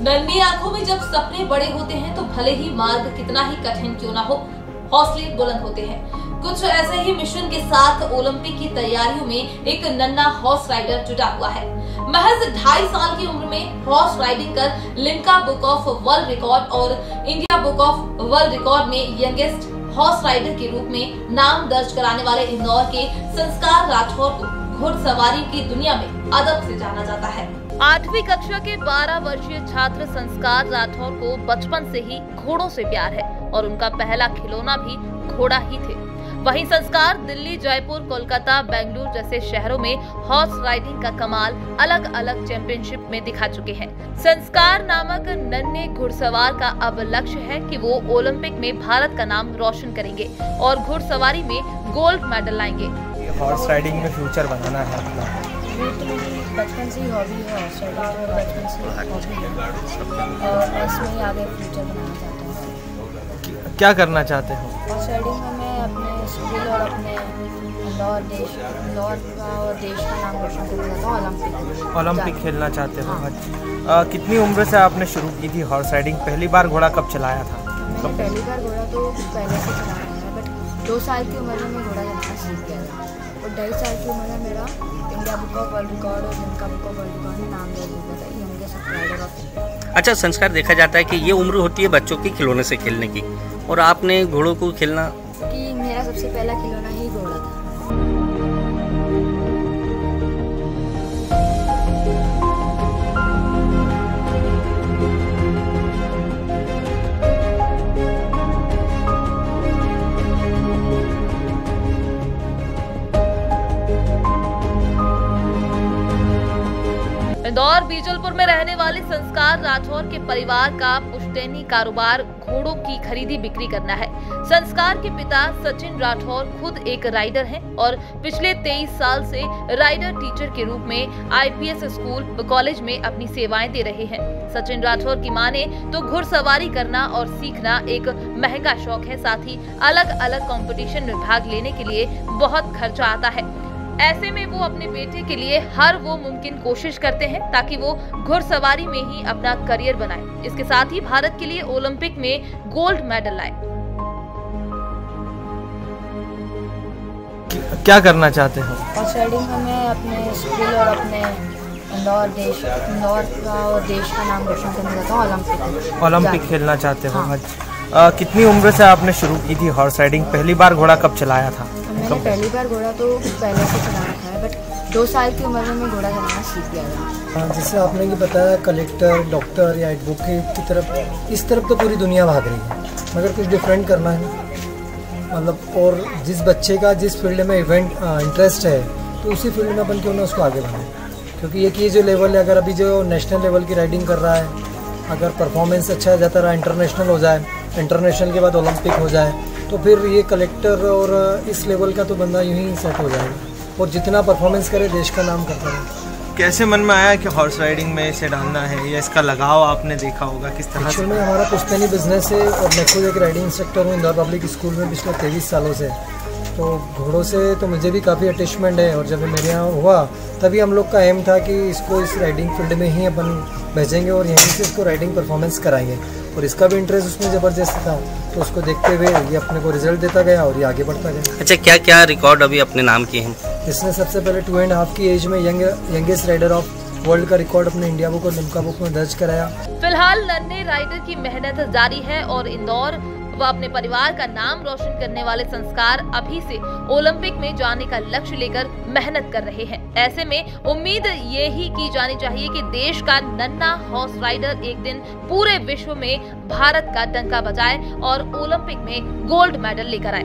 नन्ही आंखों में जब सपने बड़े होते हैं तो भले ही मार्ग कितना ही कठिन क्यों ना हो, हौसले बुलंद होते हैं। कुछ ऐसे ही मिशन के साथ ओलंपिक की तैयारियों में एक नन्हा हॉर्स राइडर जुटा हुआ है। महज 2.5 साल की उम्र में हॉर्स राइडिंग कर Limca book of world record और India book of world record में यंगेस्ट हॉर्स राइडर के रूप में नाम दर्ज कराने वाले इंदौर के संस्कार राठौर को घुड़सवारी की दुनिया में अदब से जाना जाता है। 8वीं कक्षा के 12 वर्षीय छात्र संस्कार राठौर को बचपन से ही घोड़ों से प्यार है और उनका पहला खिलौना भी घोड़ा ही थे। वहीं संस्कार दिल्ली, जयपुर, कोलकाता, बेंगलुरु जैसे शहरों में हॉर्स राइडिंग का कमाल अलग अलग चैंपियनशिप में दिखा चुके हैं। संस्कार नामक नन्हे घुड़सवार का अब लक्ष्य है कि वो ओलंपिक में भारत का नाम रोशन करेंगे और घुड़सवारी में गोल्ड मेडल लाएंगे। हॉर्स राइडिंग में फ्यूचर बनाना है अपना। बचपन से ही हॉबी है हॉर्स राइडिंग, बचपन से हॉबी है और इसमें ही आगे फ्यूचर बनाना चाहता हूँ। क्या करना चाहते हो? हॉर्स राइडिंग में मैं अपने स्कूल और अपने इंदौर का और देश का नाम रोशन करना चाहता हूँ। ओलंपिक खेलना चाहते हो? हाँ। कितनी उम्र से आपने शुरू की थी हॉर्स राइडिंग? पहली बार घोड़ा कब चलाया था? मैंने पहली बार घोड़ा तो पहले से चलाया है, बट 2 साल की उम्र में मैं घोड़ा चलाना सीख गया था और 2.5 साल की उम्र में मेरा India book of world record और Limca book of world record में नाम दर्ज हो गया था, यंगेस्ट राइडर ऑफ। अच्छा, संस्कार देखा जाता है कि ये उम्र होती है बच्चों की खिलौने से खेलने की, और आपने घोड़ों को खेलना कि मेरा सबसे पहला खिलौना ही घोड़ा था। इंदौर बीजलपुर में रहने वाले संस्कार राठौर के परिवार का पुश्तैनी कारोबार घोड़ों की खरीदी बिक्री करना है। संस्कार के पिता सचिन राठौर खुद एक राइडर हैं और पिछले 23 साल से राइडर टीचर के रूप में आईपीएस स्कूल व कॉलेज में अपनी सेवाएं दे रहे हैं। सचिन राठौर की माने तो घुड़सवारी करना और सीखना एक महंगा शौक है, साथ ही अलग अलग कंपटीशन में भाग लेने के लिए बहुत खर्चा आता है। ऐसे में वो अपने बेटे के लिए हर वो मुमकिन कोशिश करते हैं ताकि वो घुड़सवारी में ही अपना करियर बनाए। इसके साथ ही भारत के लिए ओलंपिक में गोल्ड मेडल लाए। क्या करना चाहते हो? हॉर्स राइडिंग में मैं अपने स्कूल और अपने इंदौर का और देश का नाम रोशन करना चाहता हूँ। ओलंपिक खेलना चाहते हो? हाँ। कितनी उम्र से आपने शुरू की थी हॉर्स राइडिंग? पहली बार घोड़ा कब चलाया था? मैंने पहली बार घोड़ा तो पहले से चलाना था, बट 2 साल की उम्र में मैं घोड़ा चलाना सीख गया था। जैसे आपने ये बताया, कलेक्टर, डॉक्टर या एडवोकेट की तरफ, इस तरफ तो पूरी दुनिया भाग रही है, मगर कुछ डिफरेंट करना है मतलब। और जिस बच्चे का जिस फील्ड में इंटरेस्ट है तो उसी फील्ड में अपन क्यों ना उसको आगे बढ़ाएं, क्योंकि ये जो लेवल है, अगर अभी जो नेशनल लेवल की राइडिंग कर रहा है, अगर परफॉर्मेंस अच्छा जाता रहा, इंटरनेशनल हो जाए, इंटरनेशनल के बाद ओलंपिक हो जाए, तो फिर ये कलेक्टर और इस लेवल का तो बंदा यूं ही सेट हो जाएगा और जितना परफॉर्मेंस करे देश का नाम करता रहे। कैसे मन में आया कि हॉर्स राइडिंग में इसे डालना है, या इसका लगाव आपने देखा होगा किस तरह? एक्चुअल में हमारा पुश्तैनी बिजनेस है और मैं खुद एक राइडिंग इंस्ट्रक्टर हूँ इंदौर पब्लिक स्कूल में पिछले 23 सालों से। तो घोड़ों से तो मुझे भी काफ़ी अटैचमेंट है और जब मेरे यहाँ हुआ तभी हम लोग का एम था कि इसको इस राइडिंग फील्ड में ही अपन भेजेंगे और यहीं से इसको राइडिंग परफॉर्मेंस कराएंगे, और इसका भी इंटरेस्ट उसमें ज़बरदस्त था, तो उसको देखते हुए ये अपने को रिजल्ट देता गया और ये आगे बढ़ता गया। अच्छा, क्या क्या रिकॉर्ड अभी अपने नाम किए हैं? इसने सबसे पहले 2.5 की एज में यंगेस्ट राइडर ऑफ वर्ल्ड का रिकॉर्ड अपने इंडिया बुक और लिम्का बुक में दर्ज कराया। फिलहाल नन्हे राइडर की मेहनत जारी है और इंदौर व अपने परिवार का नाम रोशन करने वाले संस्कार अभी से ओलंपिक में जाने का लक्ष्य लेकर मेहनत कर रहे हैं। ऐसे में उम्मीद ये ही की जानी चाहिए कि देश का नन्हा हॉर्स राइडर एक दिन पूरे विश्व में भारत का डंका बजाए और ओलंपिक में गोल्ड मेडल लेकर आए।